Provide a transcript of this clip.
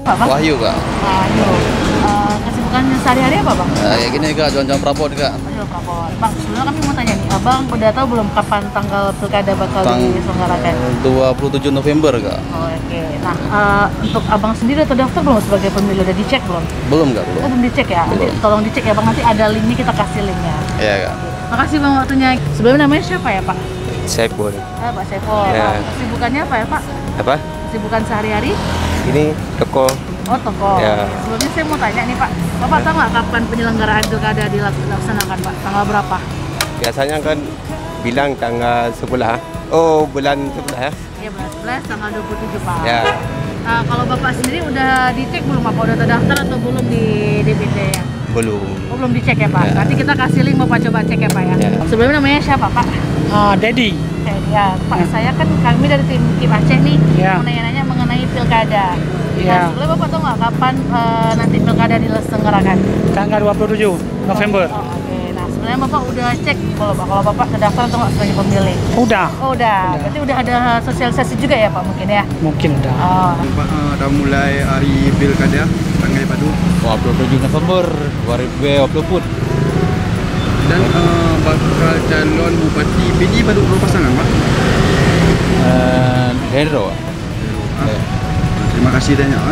Pak, Bang? Wahyu kak. Wahyu. Kesibukan sehari-hari apa Bang? Ya gini kak, jualan prapon kak. Jual prapon. Bang, sebelumnya kami mau tanya nih, Abang udah tahu belum kapan tanggal pilkada bakal diselenggarakan? 27 November kak. Oh, oke. Nah, untuk Abang sendiri atau daftar belum sebagai pemilih? Udah dicek belum? Belum kak, belum. Oh, belum dicek ya? Nanti Belum. tolong dicek ya Bang, nanti ada linknya, kita kasih linknya. Iya kak. Makasih Bang waktunya. Sebelumnya namanya siapa ya Pak? Saiful. Pak Saiful. Ya. Kesibukannya apa ya Pak? Apa? Kesibukan sehari-hari? Ini toko. Oh, toko. Ya. Sebelumnya saya mau tanya nih Pak, Bapak tahu nggak kapan penyelenggaraan pilkada dilaksanakan Pak? Tanggal berapa? Biasanya kan bilang tanggal 11. Oh, bulan 11 ya? Iya, bulan 11 tanggal 27 Pak. Ya. Kalau Bapak sendiri udah dicek belum Pak? Udah terdaftar atau belum di DPT ya? Belum. Oh, belum dicek ya Pak? Ya. Nanti kita kasih link, Bapak coba cek ya Pak ya? Ya. Sebelumnya namanya siapa Pak? Dedi. Ya, Pak, saya kan kami dari tim Aceh nih, Ya. mau nanya-nanya mengenai pilkada. Ya. Nah, sebelumnya Bapak tahu nggak kapan nanti pilkada diselenggarakan? Tanggal 27 November. Oh, oke. Nah, sebenarnya Bapak udah cek kalau Bapak terdaftar atau nggak sebagai pemilih? Udah. Oh, udah. Berarti udah ada sosialisasi juga ya Pak mungkin ya? Mungkin udah. Oh. Pak, dah mulai hari pilkada tanggal padu 27 November 2020. dan bakal calon bupati PD padu berapa pasangan Pak? Hendro. Terima kasih banyak.